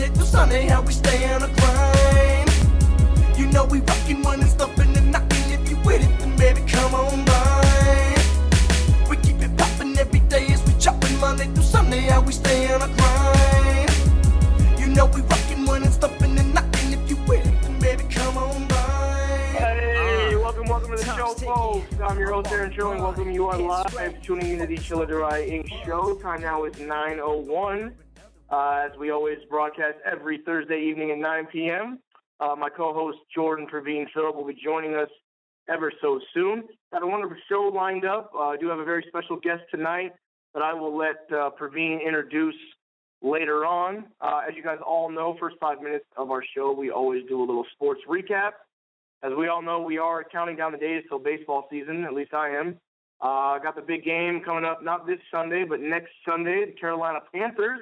Monday through Sunday, how we stay on a grind. You know we rockin' when it's thumping and knocking. If you with it, then baby, come on by. We keep it poppin' every day as we choppin'. Monday through Sunday, how we stay on a grind. You know we rockin' when it's thumping and knocking. If you with it, then baby, come on by. Hey, welcome to the show, folks. I'm your host, Aaron Trilling. Welcome you are live, tuning into the Chelladurai Inc. show. Time now is 9:01. As we always broadcast every Thursday evening at 9 p.m. My co-host, Jordan Pravin Phillip, will be joining us ever so soon. Got a wonderful show lined up. I do have a very special guest tonight that I will let Pravin introduce later on. As you guys all know, first 5 minutes of our show, we always do a little sports recap. As we all know, we are counting down the days till baseball season, at least I am. Got the big game coming up, not this Sunday, but next Sunday, the Carolina Panthers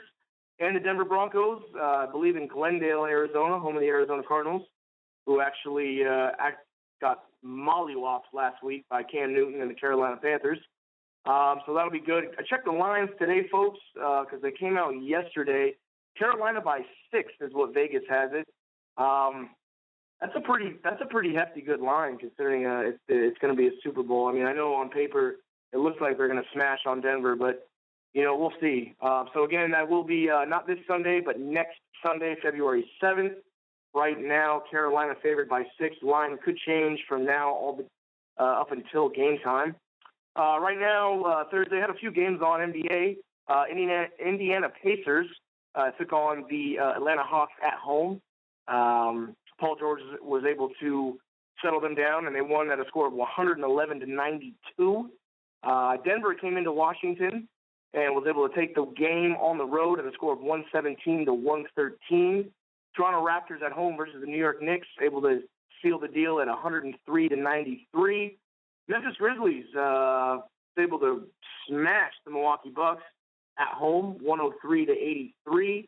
and the Denver Broncos, I believe in Glendale, Arizona, home of the Arizona Cardinals, who actually got mollywopped last week by Cam Newton and the Carolina Panthers. So that'll be good. I checked the lines today, folks, because they came out yesterday. Carolina by 6 is what Vegas has it. That's a pretty hefty good line considering it's going to be a Super Bowl. I mean, I know on paper it looks like they're going to smash on Denver, but you know, we'll see. So again, that will be not this Sunday, but next Sunday, February 7th. Right now, Carolina favored by 6. Line could change from now up until game time. Right now, Thursday had a few games on NBA. Indiana Pacers took on the Atlanta Hawks at home. Paul George was able to settle them down, and they won at a score of 111-92. Denver came into Washington and was able to take the game on the road at a score of 117-113. Toronto Raptors at home versus the New York Knicks, able to seal the deal at 103-93. Memphis Grizzlies able to smash the Milwaukee Bucks at home, 103-83.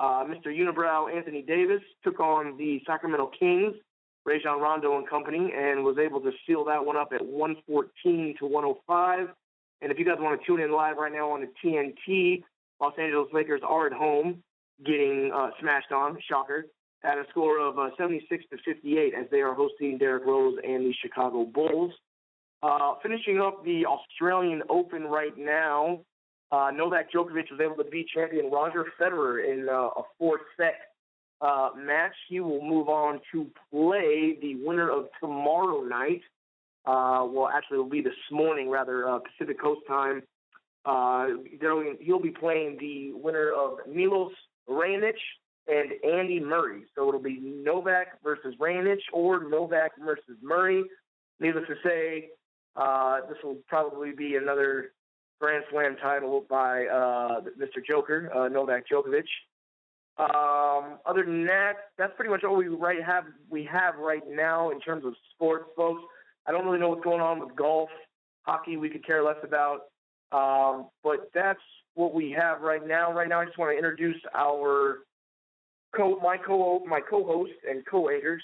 Mr. Unibrow Anthony Davis took on the Sacramento Kings, Rajon Rondo and company, and was able to seal that one up at 114-105. And if you guys want to tune in live right now on the TNT, Los Angeles Lakers are at home getting smashed on, shocker, at a score of 76-58 as they are hosting Derrick Rose and the Chicago Bulls. Finishing up the Australian Open right now, Novak Djokovic was able to beat champion Roger Federer in a 4-set match. He will move on to play the winner of tomorrow night. Well, actually, it will be this morning, rather, Pacific Coast time. He'll be playing the winner of Milos Raonic and Andy Murray. So it'll be Novak versus Raonic or Novak versus Murray. Needless to say, this will probably be another Grand Slam title by Mr. Joker, Novak Djokovic. Other than that, that's pretty much all we have right now in terms of sports, folks. I don't really know what's going on with golf. Hockey, we could care less about. But that's what we have right now. Right now, I just want to introduce my co-host and co-anchor,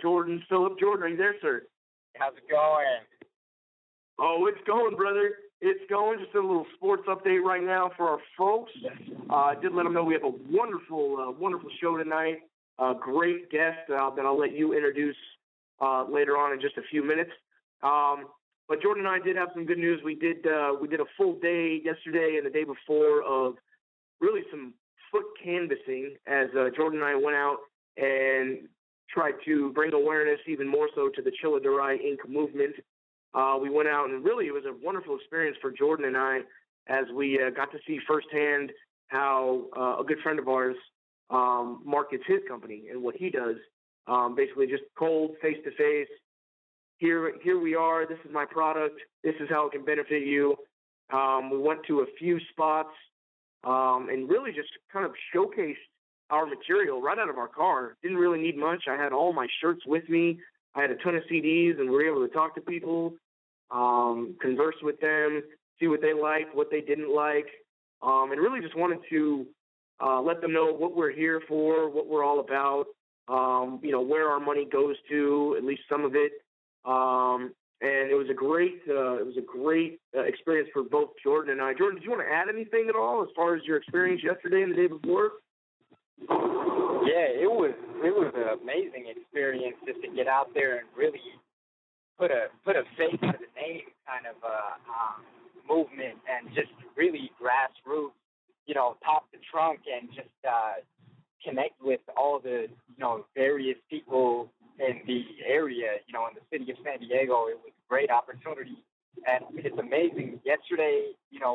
Jordan Phillip. Jordan, are you there, sir? How's it going? Oh, it's going, brother. It's going. Just a little sports update right now for our folks. I did let them know we have a wonderful show tonight. Great guest that I'll let you introduce later on in just a few minutes. But Jordan and I did have some good news. We did a full day yesterday and the day before of really some foot canvassing as Jordan and I went out and tried to bring awareness even more so to the Chelladurai Inc. movement. We went out and really it was a wonderful experience for Jordan and I as we got to see firsthand how a good friend of ours markets his company and what he does. Basically just cold, face-to-face. Here we are. This is my product. This is how it can benefit you. We went to a few spots and really just kind of showcased our material right out of our car. Didn't really need much. I had all my shirts with me. I had a ton of CDs, and we were able to talk to people, converse with them, see what they liked, what they didn't like, and really just wanted to let them know what we're here for, what we're all about, where our money goes to, at least some of it. And it was a great experience for both Jordan and I. Jordan, did you want to add anything at all as far as your experience yesterday and the day before? Yeah, it was an amazing experience just to get out there and really put a face to the name kind of movement, and just really grassroots, top to trunk, and just connect with all the various people in the area, in the city of San Diego. It was a great opportunity, and it's amazing. Yesterday,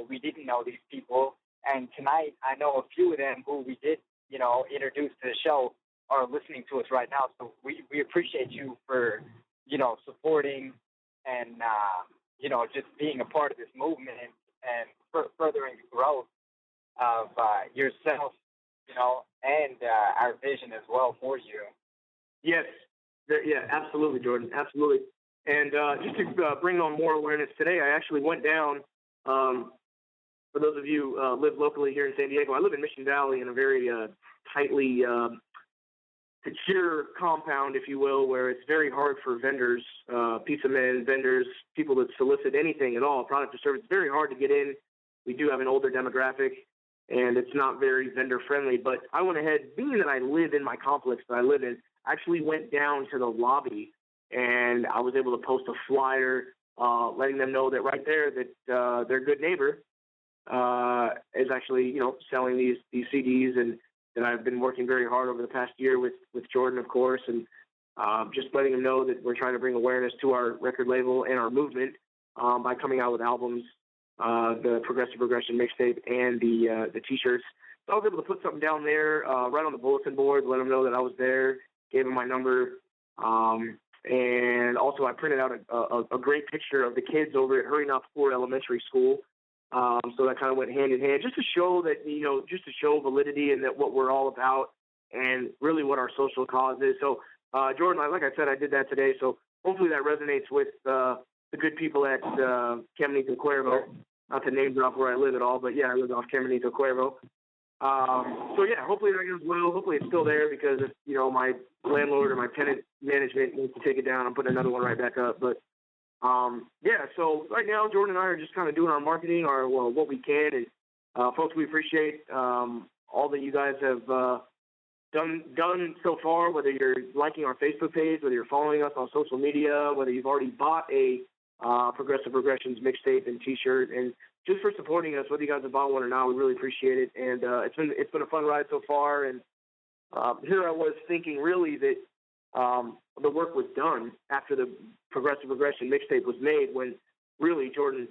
we didn't know these people, and tonight I know a few of them who we did, introduce to the show are listening to us right now. So we appreciate you for supporting and just being a part of this movement, and furthering the growth of yourself, and our vision as well for you. Yes. Yeah, absolutely, Jordan. Absolutely. And just to bring on more awareness today, I actually went down, for those of you who live locally here in San Diego, I live in Mission Valley in a very tightly secure compound, if you will, where it's very hard for vendors, pizza men, vendors, people that solicit anything at all, product or service. It's very hard to get in. We do have an older demographic, and it's not very vendor friendly. But I went ahead, being that I live in my complex that I live in, I actually went down to the lobby, and I was able to post a flyer letting them know that right there that their good neighbor is actually, selling these CDs, and that I've been working very hard over the past year with Jordan, of course, and just letting them know that we're trying to bring awareness to our record label and our movement by coming out with albums, the Progressive Progression mixtape, and the T-shirts. So I was able to put something down there right on the bulletin board, let them know that I was there, gave them my number, and also I printed out a great picture of the kids over at Hurry Not Poor Elementary School. So that kind of went hand in hand, just to show that, just to show validity and that what we're all about and really what our social cause is. So, Jordan, like I said, I did that today. So hopefully that resonates with the good people at Caminito Cuervo. Not to name drop where I live at all, but yeah, I live off Caminito Cuervo. So yeah, hopefully that goes well. Hopefully it's still there, because if, my landlord or my tenant management needs to take it down, I'm putting another one right back up. But yeah, so right now Jordan and I are just kind of doing our marketing, what we can, and folks, we appreciate all that you guys have done so far. Whether you're liking our Facebook page, whether you're following us on social media, whether you've already bought a Progressive Progressions mixtape and T-shirt, and just for supporting us, whether you guys have bought one or not, we really appreciate it. And it's been a fun ride so far. And here I was thinking really that the work was done after the Progressive Progression mixtape was made, when really Jordan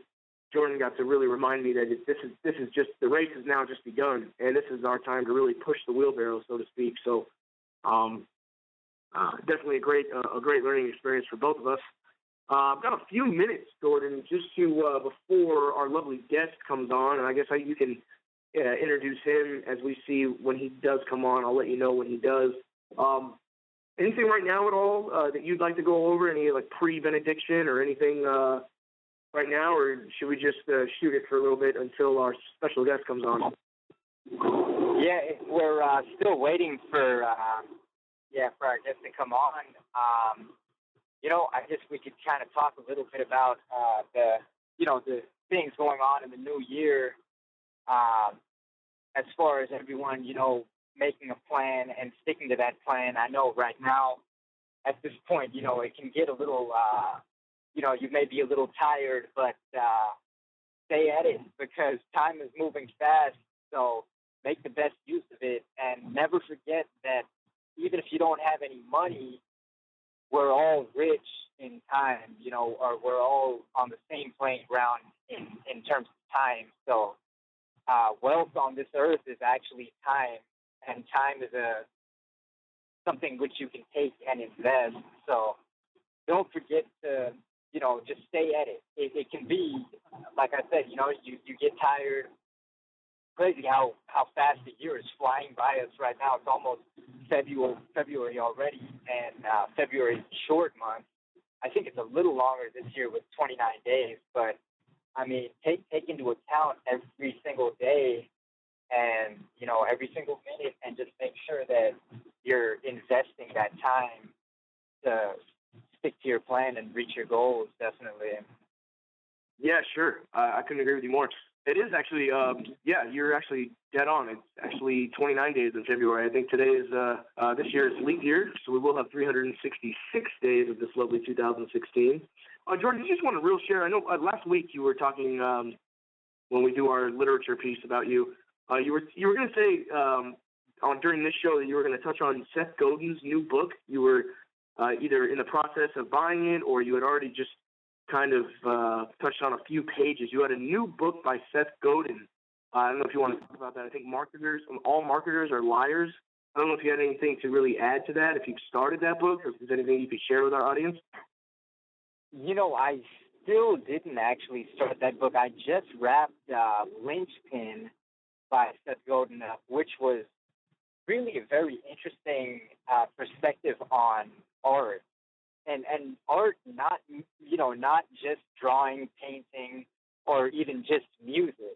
got to really remind me that this is just, the race has now just begun, and this is our time to really push the wheelbarrow, so to speak. So definitely a great learning experience for both of us. I've got a few minutes, Jordan, just to before our lovely guest comes on, and I guess you can introduce him as we see when he does come on. I'll let you know when he does. Anything right now at all that you'd like to go over? Any pre-benediction or anything right now, or should we just shoot it for a little bit until our special guest comes on? Yeah, we're still waiting for our guest to come on. I guess we could kind of talk a little bit about the things going on in the new year, as far as everyone, making a plan and sticking to that plan. I know right now, at this point, it can get a little, you may be a little tired, but stay at it, because time is moving fast. So make the best use of it, and never forget that even if you don't have any money, we're all rich in time, or we're all on the same playing ground in terms of time. So wealth on this earth is actually time, and time is something which you can take and invest. So don't forget to, just stay at it. It can be, like I said, you get tired. Crazy how fast the year is flying by us right now. It's almost February already, and February is a short month. I think it's a little longer this year with 29 days, but I mean, take into account every single day and, every single minute, and just make sure that you're investing that time to stick to your plan and reach your goals, definitely. Yeah, sure. I couldn't agree with you more. It is actually, yeah, you're actually dead on. It's actually 29 days in February. I think today is, this year is leap year, so we will have 366 days of this lovely 2016. Jordan, you just want to real share, I know last week you were talking, when we do our literature piece about you, you were going to say during this show that you were going to touch on Seth Godin's new book. You were either in the process of buying it or you had already just kind of touched on a few pages. You had a new book by Seth Godin. I don't know if you want to talk about that. I think all marketers are liars. I don't know if you had anything to really add to that, if you've started that book, or if there's anything you could share with our audience. I still didn't actually start that book. I just wrapped Lynchpin by Seth Godin up, which was really a very interesting perspective on art. And art, not just drawing, painting, or even just music,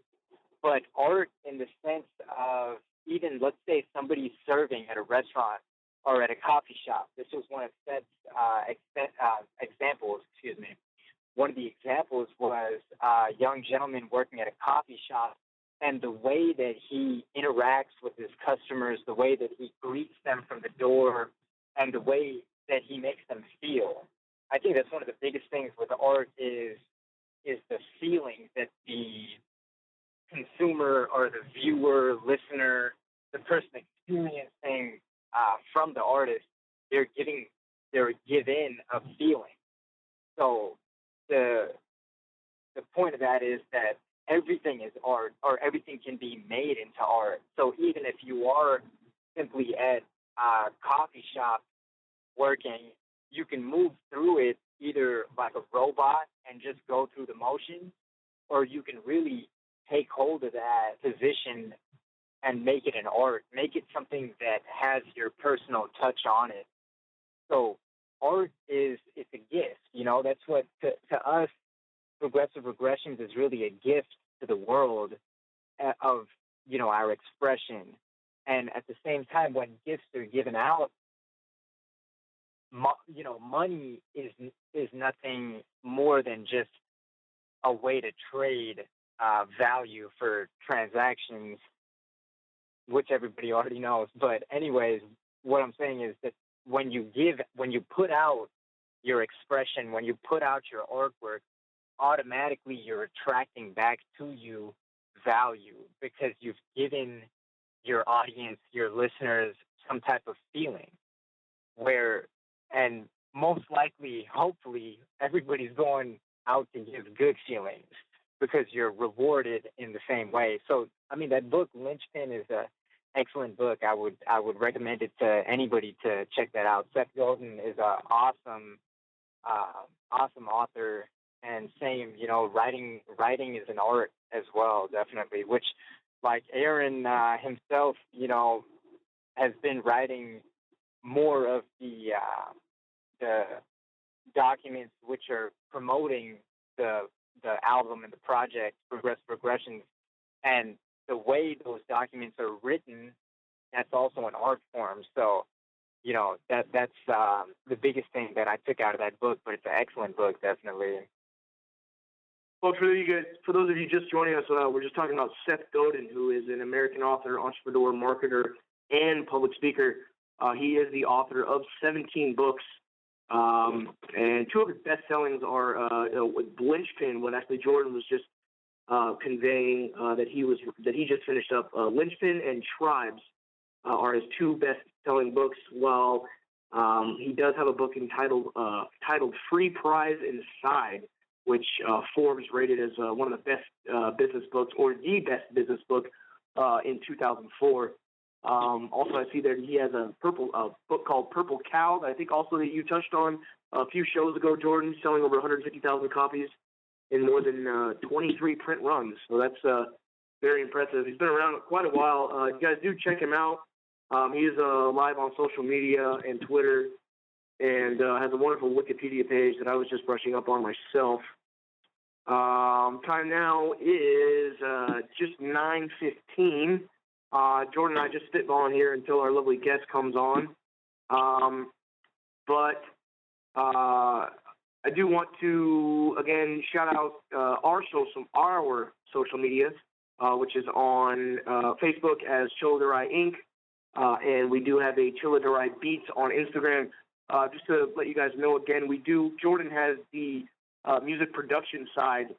but art in the sense of even, let's say, somebody serving at a restaurant or at a coffee shop. This was one of Seth's examples. Excuse me. One of the examples was a young gentleman working at a coffee shop, and the way that he interacts with his customers, the way that he greets them from the door, and the way that he makes them feel. I think that's one of the biggest things with art is the feeling that the consumer or the viewer, listener, the person experiencing from the artist, they're given a feeling. So the point of that is that everything is art, or everything can be made into art. So even if you are simply at a coffee shop working, you can move through it either like a robot and just go through the motions, or you can really take hold of that position and make it an art, make it something that has your personal touch on it. So art it's a gift, that's what to us, Progressive Regressions is really a gift to the world of, our expression. And at the same time, when gifts are given out, money is nothing more than just a way to trade value for transactions, which everybody already knows. But anyways, what I'm saying is that when you put out your expression, when you put out your artwork, automatically you're attracting back to you value, because you've given your audience, your listeners, some type of feeling and most likely, hopefully, everybody's going out to give good feelings because you're rewarded in the same way. So, that book, Lynchpin, is an excellent book. I would recommend it to anybody to check that out. Seth Godin is an awesome author, and same, writing is an art as well, definitely, which, like Aaron himself, has been writing more of the documents which are promoting the album and the project, Progressive Regressions, and the way those documents are written, that's also an art form. So, that's the biggest thing that I took out of that book, but it's an excellent book, definitely. Well, for those of you just joining us, we're just talking about Seth Godin, who is an American author, entrepreneur, marketer, and public speaker. He is the author of 17 books, and two of his best-sellings are Lynchpin, what actually Jordan was just conveying that he just finished up. Lynchpin and Tribes are his two best-selling books, while he does have a book titled Free Prize Inside, which Forbes rated as one of the best business books, or the best business book in 2004. Also, I see that he has a book called Purple Cow that I think also that you touched on a few shows ago, Jordan, selling over 150,000 copies in more than 23 print runs. So that's very impressive. He's been around quite a while. You guys do check him out. He is live on social media and Twitter, and has a wonderful Wikipedia page that I was just brushing up on myself. Time now is just 9:15. Jordan and I just spitballing here until our lovely guest comes on. But I do want to again shout out our social medias, which is on Facebook as Chelladurai Inc. And we do have a Chelladurai Beats on Instagram. Just to let you guys know again, Jordan has the music production side,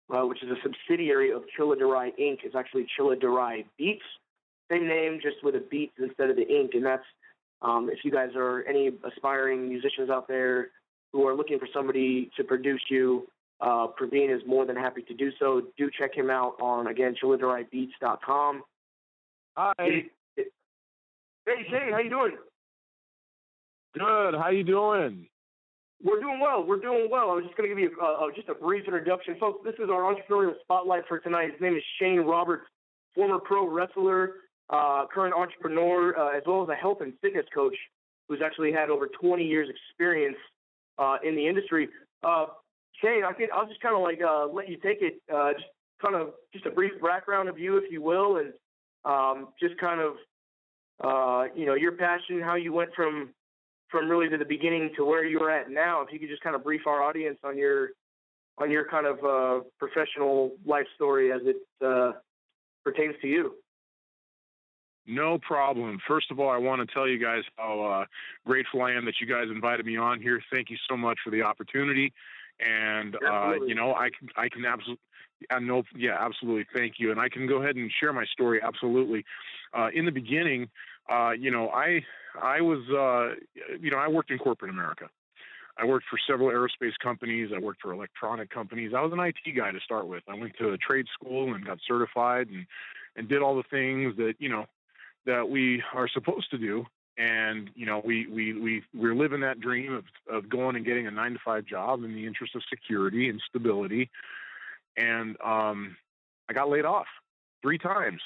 which is a subsidiary of Chelladurai Inc. It's actually Chelladurai Beats. Same name, just with a beats instead of the ink. And that's, if you guys are any aspiring musicians out there who are looking for somebody to produce you, Pravin is more than happy to do so. Do check him out on, again, ChelladuraiBeats.com. Hi. Hey, Shane, how you doing? Good. How you doing? We're doing well. I was just going to give you just a brief introduction. Folks, this is our entrepreneurial spotlight for tonight. His name is Shane Roberts, former pro wrestler, current entrepreneur, as well as a health and fitness coach who's actually had over 20 years experience in the industry. Shane, I think I'll just kind of like let you take it, just a brief background of you, if you will, and just kind of, your passion, how you went from really to the beginning to where you're at now. If you could just kind of brief our audience on your kind of professional life story as it pertains to you. No problem. First of all, I want to tell you guys how grateful I am that you guys invited me on here. Thank you so much for the opportunity. And, I can absolutely, absolutely. Thank you. And I can go ahead and share my story. Absolutely. In the beginning, I worked in corporate America. I worked for several aerospace companies. I worked for electronic companies. I was an IT guy to start with. I went to a trade school and got certified and did all the things that, that we are supposed to do. And, we're living that dream of going and getting a 9-to-5 job in the interest of security and stability. And I got laid off 3 times.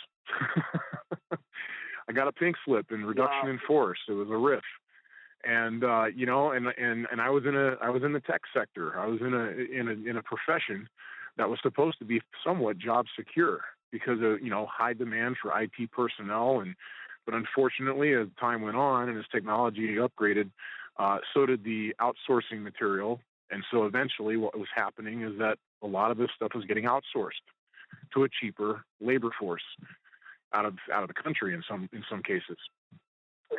I got a pink slip and reduction in force. It was a RIF. And and I was in the tech sector. I was in a profession that was supposed to be somewhat job secure because of high demand for IT personnel. But unfortunately, as time went on and as technology upgraded, so did the outsourcing material. And so eventually, what was happening is that a lot of this stuff was getting outsourced to a cheaper labor force out of the country in some cases.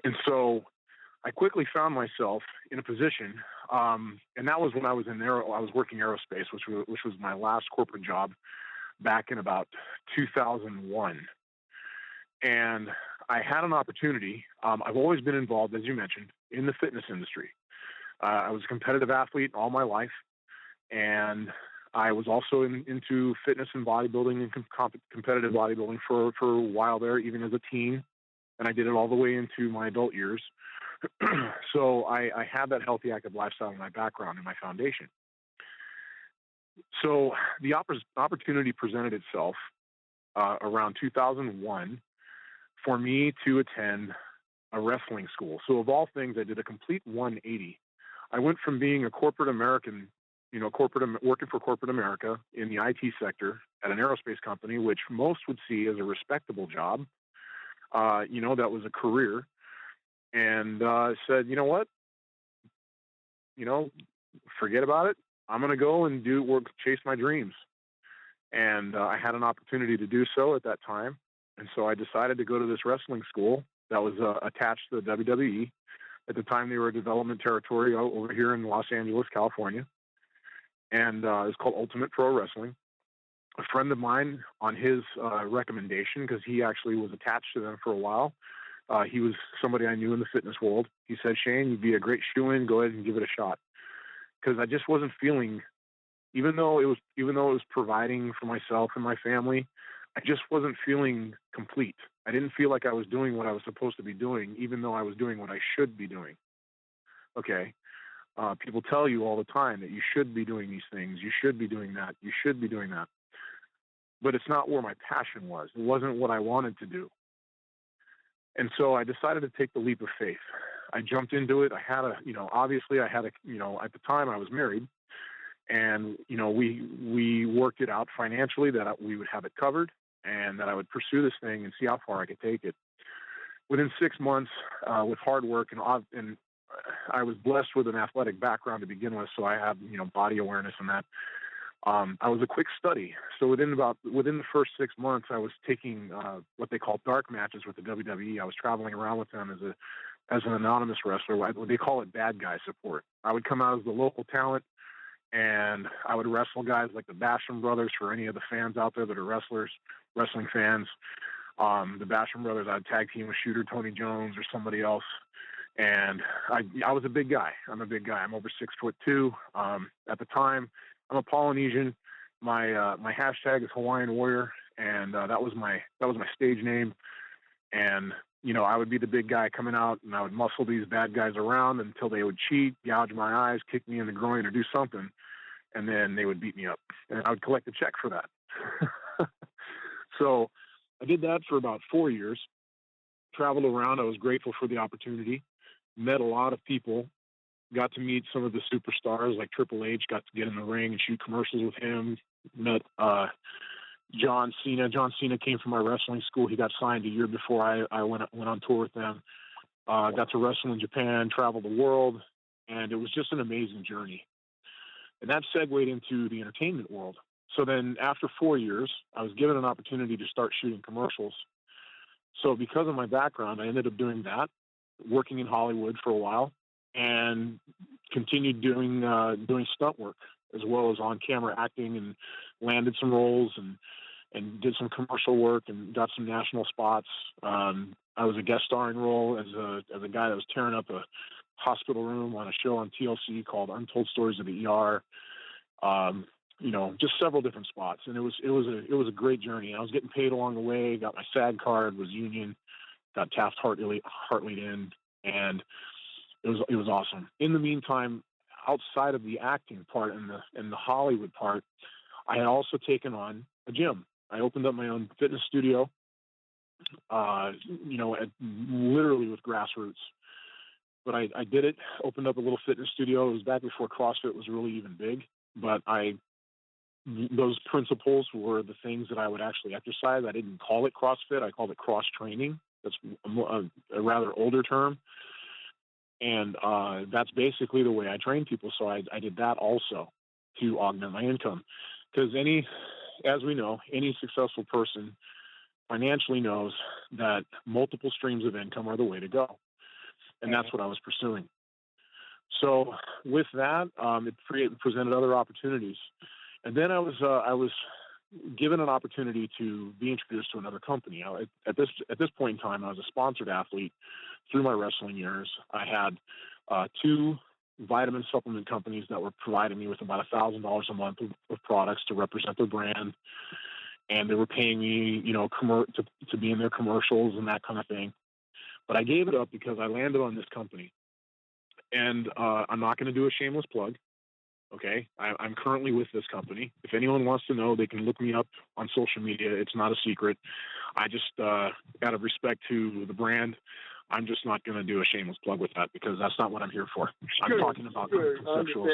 And so I quickly found myself in a position, and that was when I was I was working aerospace, which was my last corporate job back in about 2001. And I had an opportunity. I've always been involved, as you mentioned, in the fitness industry. I was a competitive athlete all my life, and I was also into fitness and bodybuilding and competitive bodybuilding for a while there, even as a teen. And I did it all the way into my adult years. So I had that healthy, active lifestyle in my background and my foundation. So the opportunity presented itself around 2001 for me to attend a wrestling school. So of all things, I did a complete 180. I went from being a corporate American, working for corporate America in the IT sector at an aerospace company, which most would see as a respectable job. That was a career. And I said, you know what? Forget about it. I'm going to go and chase my dreams. And I had an opportunity to do so at that time. And so I decided to go to this wrestling school that was attached to the WWE. At the time, they were a development territory over here in Los Angeles, California. And it was called Ultimate Pro Wrestling. A friend of mine, on his recommendation, because he actually was attached to them for a while, he was somebody I knew in the fitness world. He said, Shane, you'd be a great shoe-in. Go ahead and give it a shot. Because I just wasn't feeling, even though it was providing for myself and my family, I just wasn't feeling complete. I didn't feel like I was doing what I was supposed to be doing, even though I was doing what I should be doing. Okay. People tell you all the time that you should be doing these things. You should be doing that. You should be doing that. But it's not where my passion was. It wasn't what I wanted to do. And so I decided to take the leap of faith. I jumped into it. I had at the time I was married, and, we worked it out financially that we would have it covered and that I would pursue this thing and see how far I could take it. Within 6 months, with hard work and I was blessed with an athletic background to begin with, so I had, body awareness and that. I was a quick study. So within the first 6 months, I was taking what they call dark matches with the WWE. I was traveling around with them as an anonymous wrestler. They call it bad guy support. I would come out as the local talent, and I would wrestle guys like the Basham brothers. For any of the fans out there that are wrestling fans, the Basham brothers, I'd tag team with Shooter Tony Jones or somebody else. And I was a big guy. I'm a big guy. I'm over 6'2". At the time, I'm a Polynesian. My hashtag is Hawaiian Warrior, and that was my stage name. And I would be the big guy coming out, and I would muscle these bad guys around until they would cheat, gouge my eyes, kick me in the groin, or do something, and then they would beat me up, and I would collect a check for that. So I did that for about 4 years. Traveled around. I was grateful for the opportunity. Met a lot of people. Got to meet some of the superstars like Triple H. Got to get in the ring and shoot commercials with him. Met John Cena. John Cena came from my wrestling school. He got signed a year before I went on tour with them. Got to wrestle in Japan, travel the world, and it was just an amazing journey. And that segued into the entertainment world. So then after 4 years, I was given an opportunity to start shooting commercials. So because of my background, I ended up doing that, working in Hollywood for a while, and continued doing stunt work as well as on-camera acting, and landed some roles and did some commercial work and got some national spots. I was a guest starring role as a guy that was tearing up a hospital room on a show on TLC called Untold Stories of the ER. Just several different spots, and it was a great journey. I was getting paid along the way. Got my SAG card, was union, got Taft-Hartley in, and it was awesome. In the meantime, outside of the acting part and the Hollywood part, I had also taken on a gym. I opened up my own fitness studio, literally with grassroots. But I did it, opened up a little fitness studio. It was back before CrossFit was really even big, but those principles were the things that I would actually exercise. I didn't call it CrossFit. I called it cross training. That's a rather older term. And that's basically the way I train people. So I did that also to augment my income. Because as we know, any successful person financially knows that multiple streams of income are the way to go. And that's what I was pursuing. So with that, it presented other opportunities. And then I was given an opportunity to be introduced to another company. At this point in time, I was a sponsored athlete through my wrestling years. I had two vitamin supplement companies that were providing me with about $1,000 a month of products to represent their brand, and they were paying me, to be in their commercials and that kind of thing. But I gave it up because I landed on this company, and I'm not going to do a shameless plug. Okay, I'm currently with this company. If anyone wants to know, they can look me up on social media. It's not a secret. I just, out of respect to the brand, I'm just not going to do a shameless plug with that because that's not what I'm here for. I'm talking about conceptual.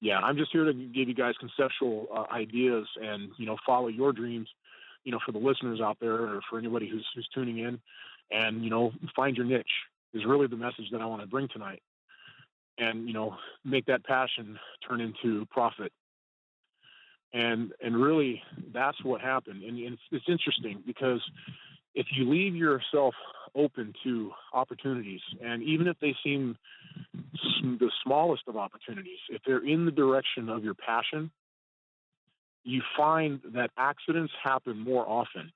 Yeah, I'm just here to give you guys conceptual ideas and, follow your dreams, for the listeners out there or for anybody who's tuning in, and, find your niche is really the message that I want to bring tonight. And, make that passion turn into profit. And really, that's what happened. And it's interesting because if you leave yourself open to opportunities, and even if they seem the smallest of opportunities, if they're in the direction of your passion, you find that accidents happen more often.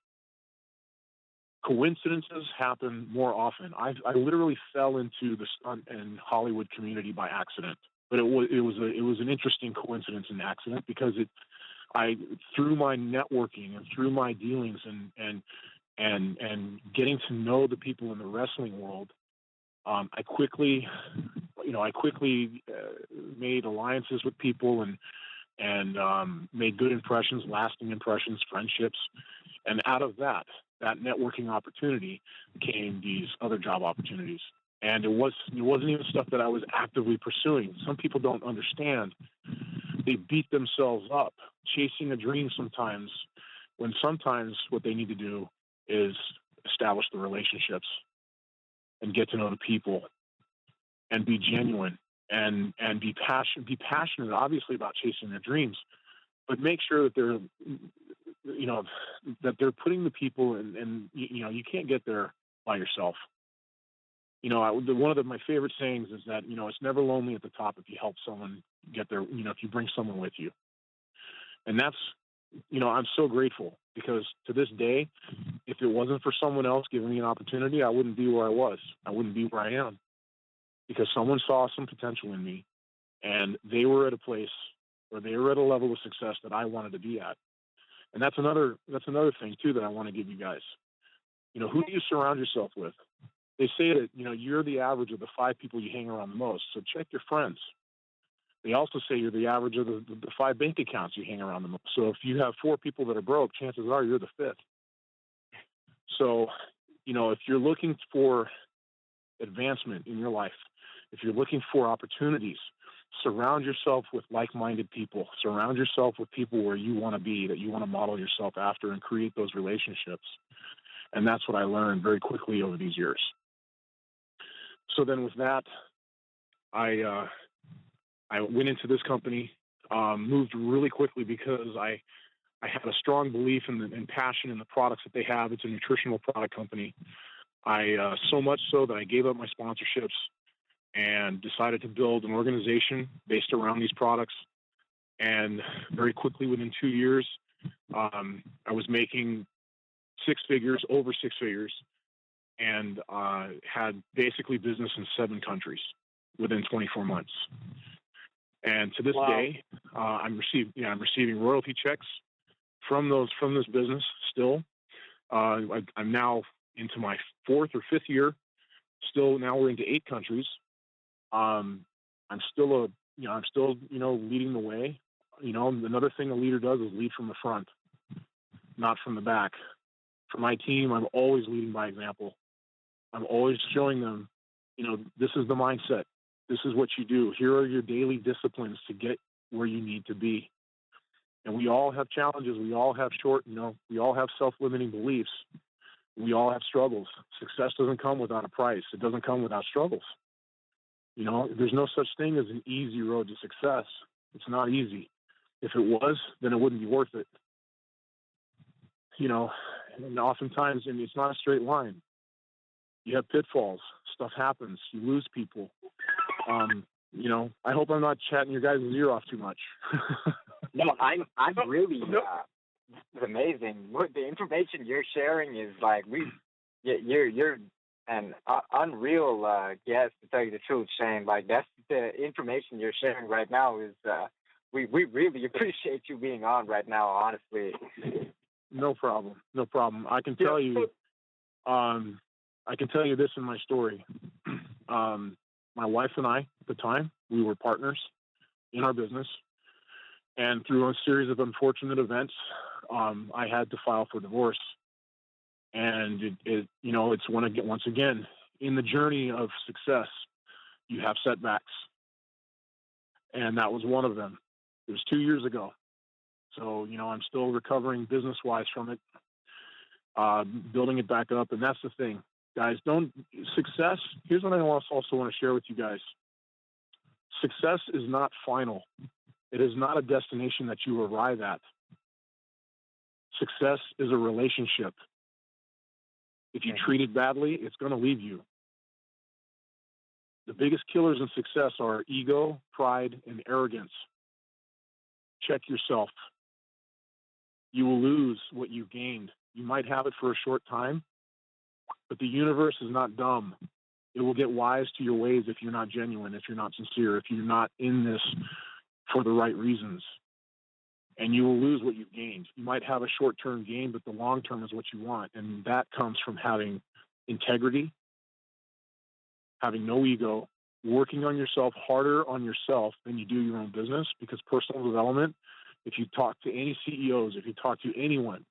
Coincidences happen more often. I literally fell into the stunt and Hollywood community by accident, but it was an interesting coincidence and accident because through my networking and through my dealings and getting to know the people in the wrestling world, I quickly made alliances with people and made good impressions, lasting impressions, friendships, and out of that networking opportunity came these other job opportunities. And it wasn't even stuff that I was actively pursuing. Some people don't understand. They beat themselves up chasing a dream sometimes, when sometimes what they need to do is establish the relationships and get to know the people and be genuine and be passionate, obviously, about chasing their dreams, but make sure that they're, that they're putting the people and you can't get there by yourself. One of my favorite sayings is that, it's never lonely at the top if you help someone get there, if you bring someone with you. And that's, I'm so grateful, because to this day, if it wasn't for someone else giving me an opportunity, I wouldn't be where I was. I wouldn't be where I am, because someone saw some potential in me, and they were at a place, or they were at a level of success that I wanted to be at. And that's another thing too that I want to give you guys. Who do you surround yourself with? They say that, you're the average of the 5 people you hang around the most. So check your friends. They also say you're the average of the 5 bank accounts you hang around the most. So if you have 4 people that are broke, chances are you're the 5th. So, if you're looking for advancement in your life, if you're looking for opportunities, surround yourself with like-minded people. Surround yourself with people where you want to be, that you want to model yourself after, and create those relationships. And that's what I learned very quickly over these years. So then with that, I went into this company, moved really quickly, because I had a strong belief and passion in the products that they have. It's a nutritional product company. So much so that I gave up my sponsorships and decided to build an organization based around these products. And very quickly, within 2 years, I was making 6 figures, over 6 figures, and had basically business in 7 countries within 24 months. And to this day, I'm receiving royalty checks from this business still. I'm now into my 4th or 5th year. Still, now we're into 8 countries. I'm still leading the way. Another thing a leader does is lead from the front, not from the back. For my team, I'm always leading by example. I'm always showing them, this is the mindset. This is what you do. Here are your daily disciplines to get where you need to be. And we all have challenges. We all have we all have self-limiting beliefs. We all have struggles. Success doesn't come without a price. It doesn't come without struggles. There's no such thing as an easy road to success. It's not easy. If it was, then it wouldn't be worth it. And oftentimes, it's not a straight line. You have pitfalls. Stuff happens. You lose people. I hope I'm not chatting your guys' ear off too much. No, I'm really. It's amazing. What the information you're sharing is like you're an unreal guest, to tell you the truth, Shane. Like, that's the information you're sharing right now is. We really appreciate you being on right now. Honestly. No problem. I can tell you. I can tell you this in my story. My wife and I, at the time, we were partners in our business, and through a series of unfortunate events, I had to file for divorce. And it's once again, in the journey of success, you have setbacks, and that was one of them. It was 2 years ago, so I'm still recovering business-wise from it, building it back up, and that's the thing. Guys, success, here's what I also want to share with you guys. Success is not final. It is not a destination that you arrive at. Success is a relationship. If you treat it badly, it's going to leave you. The biggest killers in success are ego, pride, and arrogance. Check yourself. You will lose what you gained. You might have it for a short time, but the universe is not dumb. It will get wise to your ways if you're not genuine, if you're not sincere, if you're not in this for the right reasons. And you will lose what you've gained. You might have a short-term gain, but the long-term is what you want. And that comes from having integrity, having no ego, working on yourself harder on yourself than you do your own business, because personal development, if you talk to any CEOs, if you talk to anyone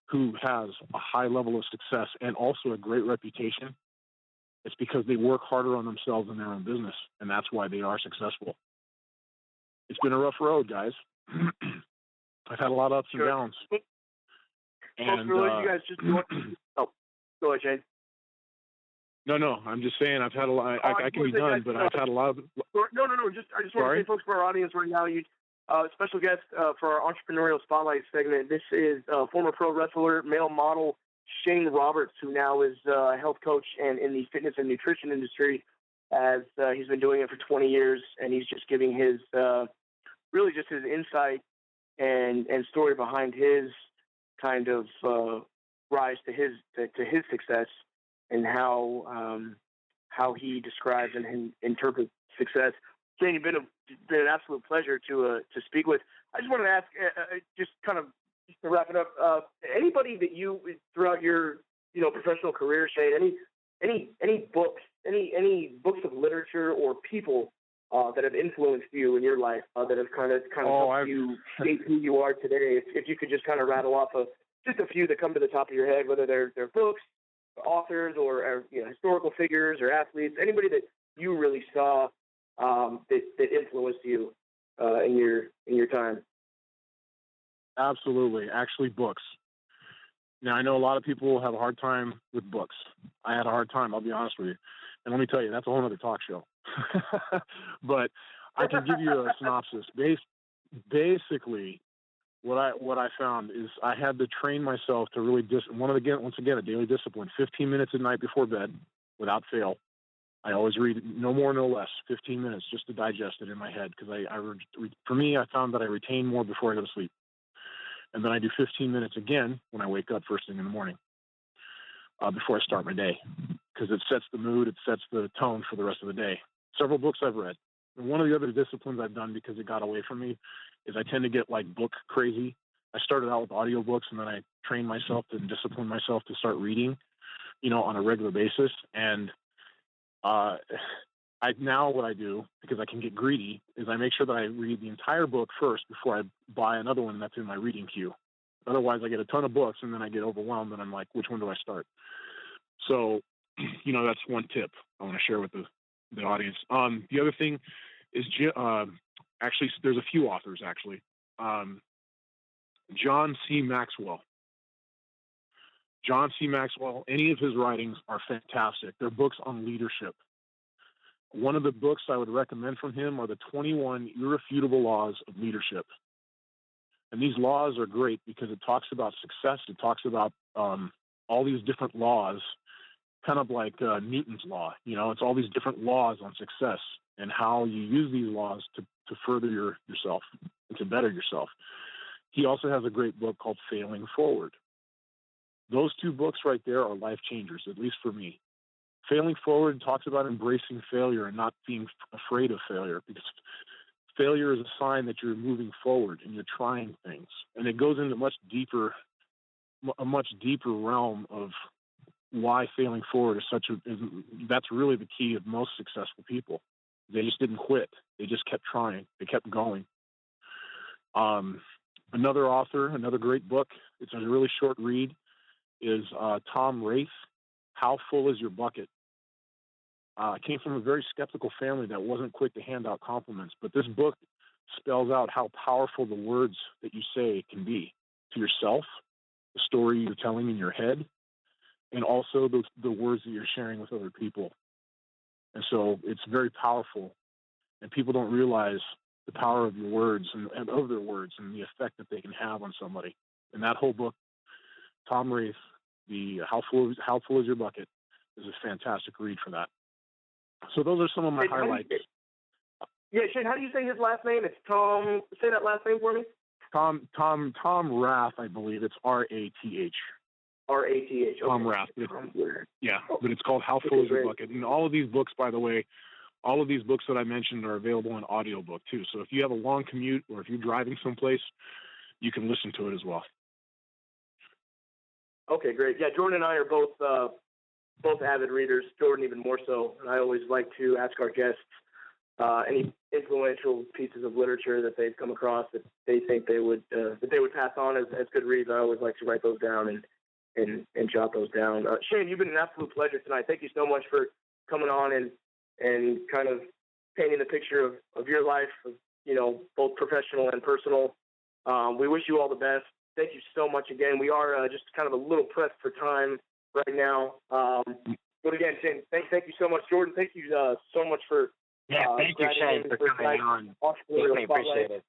who has a high level of success and also a great reputation, it's because they work harder on themselves in their own business, and that's why they are successful. It's been a rough road, guys. I've had a lot of ups and downs. And you guys just go ahead, Shane. No. I'm just saying I've had a lot. I can be done, but I've had a lot of. No. I just want to say, folks, for our audience right now, you special guest for our entrepreneurial spotlight segment. This is former pro wrestler, male model Shane Roberts, who now is a health coach and in the fitness and nutrition industry, as he's been doing it for 20 years, and he's just giving his really just his insight and story behind his kind of rise to his success, and how he describes and interprets success. Shane, you've been an absolute pleasure to speak with. I just wanted to ask, just to wrap it up, anybody that you throughout your professional career, Shane, any books, any books of literature or people that have influenced you in your life, that have kind of helped you shape who you are today? If you could just kind of rattle off just a few that come to the top of your head, whether they're books, authors, or historical figures or athletes, anybody that you really saw that influenced you in your time. Absolutely. Actually, books. Now, I know a lot of people have a hard time with books. I had a hard time, I'll be honest with you. And let me tell you, that's a whole other talk show. But I can give you a synopsis. Basically, what I found is I had to train myself to really once again a daily discipline. 15 minutes at night before bed, without fail. I always read no more, no less. 15 minutes just to digest it in my head, because for me, I found that I retain more before I go to sleep. And then I do 15 minutes again when I wake up first thing in the morning, before I start my day, because it sets the mood, it sets the tone for the rest of the day. Several books I've read. And one of the other disciplines I've done, because it got away from me, is I tend to get book crazy. I started out with audiobooks, and then I trained myself to discipline myself to start reading, on a regular basis. And now what I do, because I can get greedy, is I make sure that I read the entire book first before I buy another one that's in my reading queue. Otherwise, I get a ton of books, and then I get overwhelmed, and I'm like, which one do I start? So, that's one tip I want to share with the audience. The other thing is, actually, there's a few authors, actually. John C. Maxwell. John C. Maxwell, any of his writings are fantastic. They're books on leadership. One of the books I would recommend from him are the 21 Irrefutable Laws of Leadership. And these laws are great because it talks about success. It talks about all these different laws, kind of like Newton's law. It's all these different laws on success and how you use these laws to further yourself and to better yourself. He also has a great book called Failing Forward. Those two books right there are life changers, at least for me. Failing Forward talks about embracing failure and not being afraid of failure, because failure is a sign that you're moving forward and you're trying things. And it goes into a much deeper realm of why failing forward is that's really the key of most successful people. They just didn't quit. They just kept trying. They kept going. Another author, another great book, it's a really short read, is Tom Raith, How Full Is Your Bucket? I came from a very skeptical family that wasn't quick to hand out compliments, but this book spells out how powerful the words that you say can be to yourself, the story you're telling in your head, and also the words that you're sharing with other people. And so it's very powerful, and people don't realize the power of your words and of their words and the effect that they can have on somebody. And that whole book, Tom Raith, the How Full Is Your Bucket, is a fantastic read for that. So those are some of my highlights. Shane, how do you say his last name? It's Tom. Say that last name for me. Tom Rath, I believe. It's R-A-T-H. R-A-T-H. Okay. Tom Rath. Yeah, but it's called How Full Is Your Bucket. And all of these books, by the way, all of these books that I mentioned are available in audiobook too. So if you have a long commute or if you're driving someplace, you can listen to it as well. Okay, great. Yeah, Jordan and I are both avid readers. Jordan even more so. And I always like to ask our guests any influential pieces of literature that they've come across that they think they would pass on as good reads. I always like to write those down and jot those down. Shane, you've been an absolute pleasure tonight. Thank you so much for coming on and kind of painting the picture of your life, both professional and personal. We wish you all the best. Thank you so much again. We are just kind of a little pressed for time right now. But again, Shane, thank you so much. Jordan, thank you so much for thank you, Shane, for coming on. Definitely appreciate it.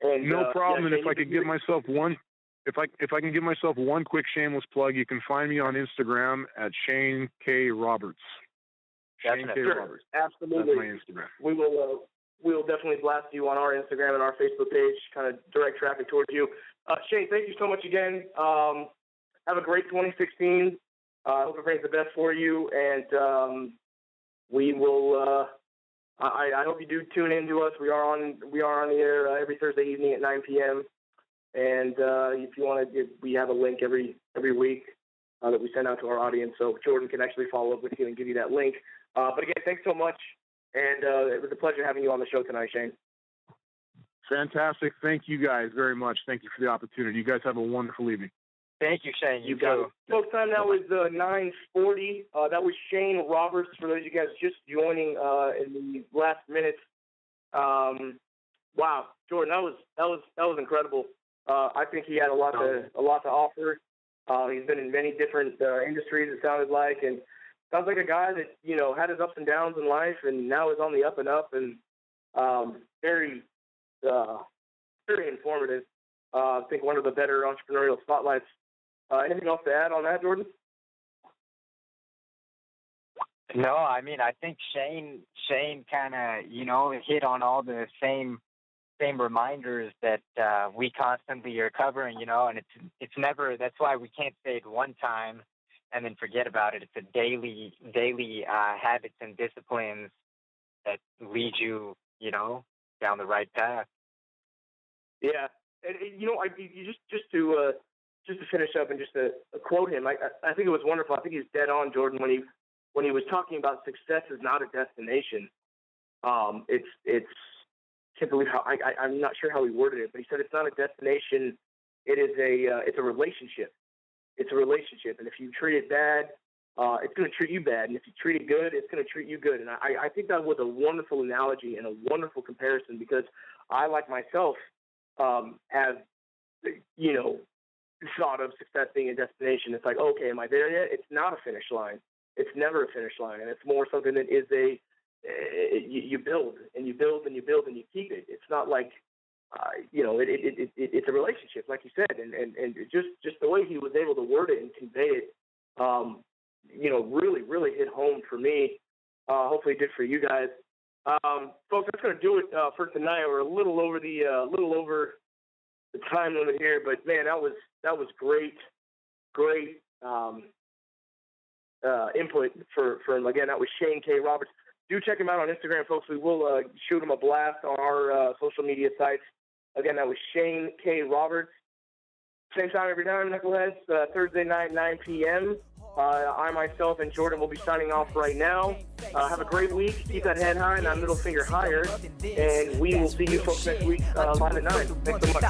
And, No problem. Shane, and if I could give myself one, if I can give myself one quick shameless plug, you can find me on Instagram at Shane K Roberts. Shane K Roberts. Absolutely. That's my Instagram. We will definitely blast you on our Instagram and our Facebook page, kind of direct traffic towards you. Shane, thank you so much again. Have a great 2016. I hope it brings the best for you, and we will. I hope you do tune in to us. We are on the air every Thursday evening at 9 p.m. And if you want to, we have a link every week that we send out to our audience, so Jordan can actually follow up with you and give you that link. But again, thanks so much, and it was a pleasure having you on the show tonight, Shane. Fantastic. Thank you guys very much. Thank you for the opportunity. You guys have a wonderful evening. Thank you, Shane. You got it. Folks, time now is 9:40. That was Shane Roberts. For those of you guys just joining in the last minutes. Wow, Jordan, that was incredible. I think he had a lot to offer. He's been in many different industries, it sounded like, and sounds like a guy that had his ups and downs in life, and now is on the up and up, and very informative. I think one of the better entrepreneurial spotlights. Anything else to add on that, Jordan? No, I mean, I think Shane kind of, hit on all the same reminders that we constantly are covering, and it's never, that's why we can't say it one time and then forget about it. It's a daily habits and disciplines that lead you, down the right path. Yeah. And, just to finish up and just to quote him, I think it was wonderful. I think he's dead on, Jordan, when he was talking about success is not a destination. It's can't believe how I'm not sure how he worded it, but he said it's not a destination. It is it's a relationship. It's a relationship, and if you treat it bad, it's going to treat you bad, and if you treat it good, it's going to treat you good. And I think that was a wonderful analogy and a wonderful comparison, because I, like myself, have thought of success being a destination. It's like, okay, am I there yet? It's not a finish line. It's never a finish line, and it's more something that is you build and you build and you build and you keep it. It's not like it's a relationship, like you said, and just the way he was able to word it and convey it, really hit home for me. Hopefully, it did for you guys, folks. That's going to do it for tonight. We're a little over the time limit here, but man, that was great input for him. Again, that was Shane K. Roberts. Do check him out on Instagram, folks. We will shoot him a blast on our social media sites. Again, that was Shane K. Roberts. Same time every time, Knuckleheads, Thursday night, 9 p.m. I, myself, and Jordan will be signing off right now. Have a great week. Keep that head high and that middle finger higher. And we will see you folks next week live at 9. Thanks so much.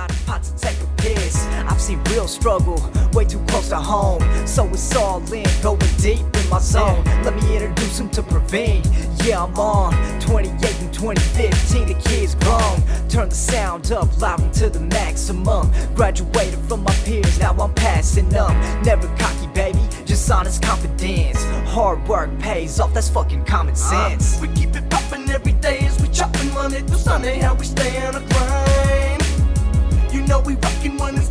I've seen real struggle way too close to home, so it's all in, going deep in my zone. Let me introduce him to Pravin. Yeah, I'm on 28 and 2015. The kid's grown. Turn the sound up loud and to the maximum. Graduated from my peers, now I'm passing up. Never cocky, baby, just honest confidence. Hard work pays off, that's fucking common sense. We keep it poppin' every day as we choppin' Monday through Sunday. How we stay on the grind. You know we rockin' when it's